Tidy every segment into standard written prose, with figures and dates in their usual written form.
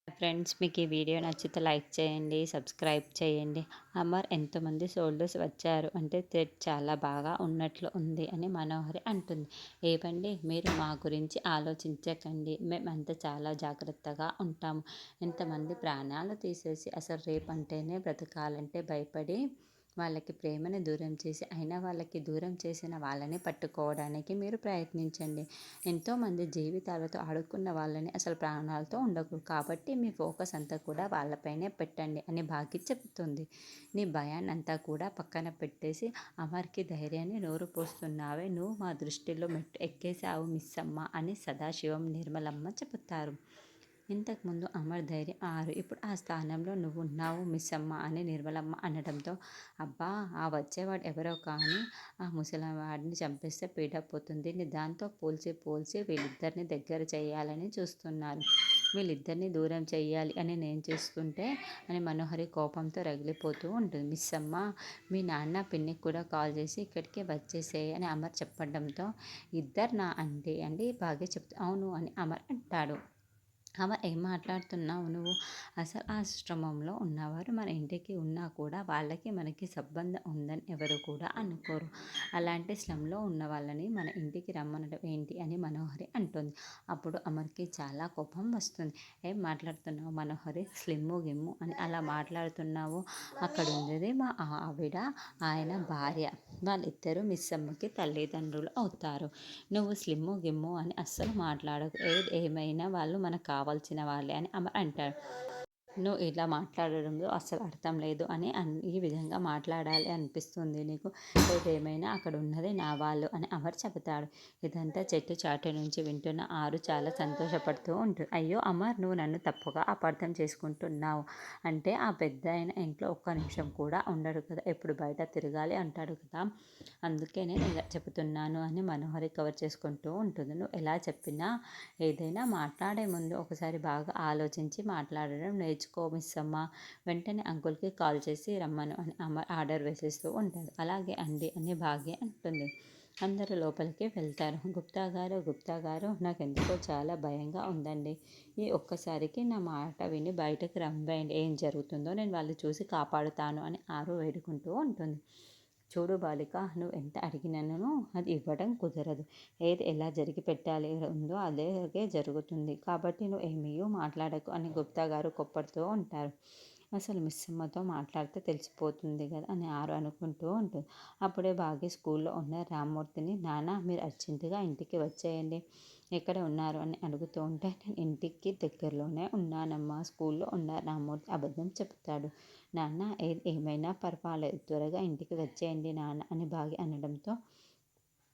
Friends, మీకు ఈ video నచ్చితే లైక్ చేయండి, సబ్స్క్రైబ్ చేయండి. అమర్ ఎంతోమంది సోల్డర్స్ వచ్చారు అంటే థ్రెడ్ చాలా బాగా ఉన్నట్లు ఉంది అని మనోహరి అంటుంది. ఏవండి, మీరు మా గురించి ఆలోచించకండి, మేమంతా చాలా జాగ్రత్తగా ఉంటాము. ఎంతమంది ప్రాణాలు తీసేసి అసలు రేపంటేనే బ్రతకాలంటే భయపడి వాళ్ళకి ప్రేమని దూరం చేసి అయినా వాళ్ళకి దూరం చేసిన వాళ్ళని పట్టుకోవడానికి మీరు ప్రయత్నించండి. ఎంతోమంది జీవితాలతో ఆడుకున్న వాళ్ళని అసలు ప్రాణాలతో ఉండకూడదు, కాబట్టి మీ ఫోకస్ అంతా కూడా వాళ్ళపైనే పెట్టండి అని భాగ్య చెప్తుంది. నీ భయాన్ని అంతా కూడా పక్కన పెట్టేసి అమర్కి ధైర్యాన్ని నోరు పోస్తున్నావే, నువ్వు మా దృష్టిలో మెట్టు ఎక్కేసావు మిస్సమ్మ అని సదాశివం, నిర్మలమ్మ చెబుతారు. ఇంతకుముందు అమర్ ధైర్యం 6, ఇప్పుడు ఆ స్థానంలో నువ్వు ఉన్నావు మిస్సమ్మ అని నిర్మలమ్మ అనడంతో, అబ్బా ఆ వచ్చేవాడు ఎవరో కానీ ఆ ముసలివాడిని చంపేస్తే పీడ పోతుంది. దాంతో పోల్చి వీళ్ళిద్దరిని దగ్గర చేయాలని చూస్తున్నారు. వీళ్ళిద్దరిని దూరం చెయ్యాలి అని నేను చూస్తుంటే అని మనోహరి కోపంతో రగిలిపోతూ ఉంటుంది. మిస్సమ్మ, మీ నాన్న పిన్నికి కూడా కాల్ చేసి ఇక్కడికే వచ్చేసేయి అని అమర్ చెప్పడంతో, ఇద్దరు నా అంటే అండి బాగా అవును అని అమర్ అంటాడు. ఏం మాట్లాడుతున్నావు నువ్వు? అసలు ఆశ్రమంలో ఉన్నవారు మన ఇంటికి ఉన్నా కూడా వాళ్ళకి మనకి సంబంధం ఉందని ఎవరు కూడా అనుకోరు. అలాంటి స్లమ్లో ఉన్న వాళ్ళని మన ఇంటికి రమ్మనడం ఏంటి అని మనోహరి అంటుంది. అప్పుడు అమర్కి చాలా కోపం వస్తుంది. ఏం మాట్లాడుతున్నావు మనోహరి? స్లిమ్ము గిమ్ము అని అలా మాట్లాడుతున్నావు? అక్కడ ఉండేది మా ఆవిడ, ఆయన భార్య. వాళ్ళిద్దరూ మిస్సమ్మకి తల్లిదండ్రులు అవుతారు. నువ్వు స్లిమ్ము గిమ్ము అని అస్సలు మాట్లాడకు. ఏమైనా వాళ్ళు మనకు కావాల్సిన వాళ్ళే అని అమర్ అంటాడు. నువ్వు ఇలా మాట్లాడడంలో అస్సలు అర్థం లేదు అని ఈ విధంగా మాట్లాడాలి అనిపిస్తుంది నీకు? ఏదేమైనా అక్కడ ఉన్నది నా వాళ్ళు అని అమర్ చెబుతాడు. ఇదంతా చెట్టు చాటు నుంచి వింటున్న ఆరు చాలా సంతోషపడుతూ ఉంటుంది. అయ్యో అమర్, నువ్వు నన్ను తప్పుగా అపార్థం చేసుకుంటున్నావు. అంటే ఆ పెద్ద ఆయన ఇంట్లో ఒక్క నిమిషం కూడా ఉండడు కదా, ఎప్పుడు బయట తిరగాలి అంటాడు కదా, అందుకే నేను ఇలా చెబుతున్నాను అని మనోహరి కవర్ చేసుకుంటూ ఉంటుంది. నువ్వు ఎలా చెప్పినా ఏదైనా మాట్లాడే ముందు ఒకసారి బాగా ఆలోచించి మాట్లాడడం నేర్చుకో మిస్సమ్మ. వెంటనే అంకుల్కి కాల్ చేసి రమ్మను అని అమర్ ఆర్డర్ వేసేస్తూ ఉంటాడు. అలాగే అండి అని భాగ్య అంటుంది. అందరూ లోపలికి వెళ్తారు. గుప్తా గారు నాకెందుకో చాలా భయంగా ఉందండి. ఈ ఒక్కసారికి నా మాట విని బయటకు రమ్మేయండి. ఏం జరుగుతుందో నేను వాళ్ళు చూసి కాపాడుతాను అని ఆరు వేడుకుంటూ ఉంటుంది. చూడు బాలిక, నువ్వు ఎంత అడిగినను అది ఇవ్వడం కుదరదు. ఏది ఎలా జరిగి పెట్టాలి ఉందో అదే జరుగుతుంది. కాబట్టి నువ్వు ఏమీ మాట్లాడకు అని గుప్తా గారు కోప్పడుతూ ఉంటారు. అసలు మిస్సమ్మతో మాట్లాడితే తెలిసిపోతుంది కదా అని ఆరు అనుకుంటూ ఉంటుంది. అప్పుడే భాగ్య స్కూల్లో ఉన్న రామ్మూర్తిని, నాన్న మీరు అర్జెంటుగా ఇంటికి వచ్చేయండి, ఎక్కడ ఉన్నారు అని అడుగుతూ ఉంటే, నేను ఇంటికి దగ్గరలోనే ఉన్నానమ్మా, స్కూల్లో ఉన్న రామ్మూర్తి అబద్ధం చెప్తాడు. నాన్న ఏమైనా పర్వాలేదు, త్వరగా ఇంటికి వచ్చేయండి నాన్న అని భాగ్య అనడంతో,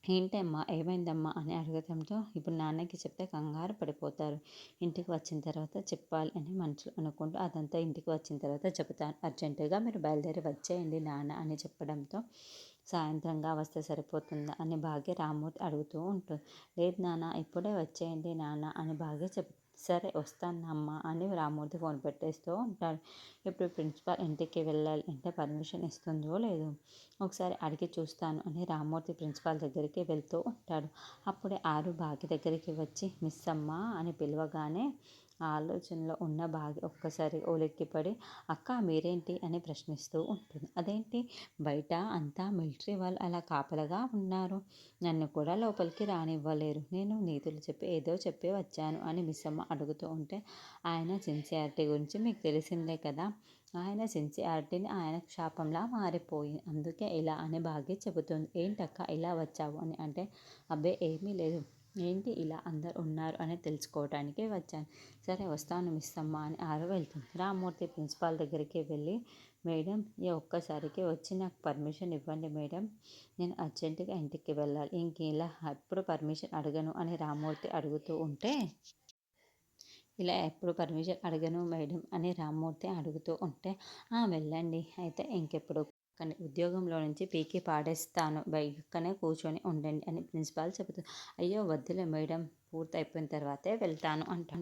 ఏంటమ్మా ఏమైందమ్మా అని అడగడంతో, ఇప్పుడు నాన్నకి చెప్తే కంగారు పడిపోతారు, ఇంటికి వచ్చిన తర్వాత చెప్పాలి అని మనసులో అనుకుంటూ, అదంతా ఇంటికి వచ్చిన తర్వాత చెబుతాను, అర్జెంటుగా మీరు బయలుదేరి వచ్చేయండి నాన్న అని చెప్పడంతో, సాయంత్రంగా వస్తే సరిపోతుందా అని భాగ్య రామ్మూర్తి అడుగుతూ ఉంటుంది. లేదు నాన్న, ఇప్పుడే వచ్చేయండి నాన్న అని భాగ్య సరే వస్తానమ్మా అని రామ్మూర్తి ఫోన్ పెట్టేస్తూ ఉంటాడు. ఇప్పుడు ప్రిన్సిపాల్ ఇంటికి వెళ్ళాలి అంటే పర్మిషన్ ఇస్తుందో లేదో ఒకసారి అడిగి చూస్తాను అని రామ్మూర్తి ప్రిన్సిపాల్ దగ్గరికి వెళ్తూ ఉంటాడు. అప్పుడే ఆరు భాగ్య దగ్గరికి వచ్చి మిస్సమ్మ అని పిలవగానే ఆలోచనలో ఉన్న భాగ్య ఒక్కసారి ఉలిక్కిపడి, అక్క మీరేంటి అని ప్రశ్నిస్తూ ఉంటుంది. అదేంటి, బయట అంతా మిలిటరీ వాళ్ళు అలా కాపలగా ఉన్నారు, నన్ను కూడా లోపలికి రానివ్వలేరు, నేను నీతులు చెప్పి ఏదో చెప్పి వచ్చాను అని మిస్సమ్మ అడుగుతూ ఉంటే, ఆయన సిన్సియారిటీ గురించి మీకు తెలిసిందే కదా, ఆయన సిన్సియారిటీని ఆయనకు శాపంలా మారిపోయింది, అందుకే ఇలా అని భాగ్య చెబుతుంది. ఏంటక్క ఇలా వచ్చావు అని అంటే, అబ్బే ఏమీ లేదు, ఏంటి ఇలా అందరు ఉన్నారు అని తెలుసుకోవటానికి వచ్చాను, సరే వస్తాను మిస్సమ్మ అని ఆరు వెళ్తుంది. రామ్మూర్తి ప్రిన్సిపాల్ దగ్గరికి వెళ్ళి, మేడం ఈ ఒక్కసారికి వచ్చి నాకు పర్మిషన్ ఇవ్వండి మేడం, నేను అర్జెంటుగా ఇంటికి వెళ్ళాలి, ఇలా ఎప్పుడు పర్మిషన్ అడగను అని రామ్మూర్తి అడుగుతూ ఉంటే, ఇలా ఎప్పుడు పర్మిషన్ అడగను మేడం అని రామ్మూర్తి అడుగుతూ ఉంటే, వెళ్ళండి అయితే ఇంకెప్పుడు కానీ ఉద్యోగంలో నుంచి పీకి పాడేస్తాను, బయటనే కూర్చొని ఉండండి అని ప్రిన్సిపాల్ చెబుతుంది. అయ్యో వద్దులే మేడం, పూర్తి అయిపోయిన తర్వాతే వెళ్తాను అంటాను.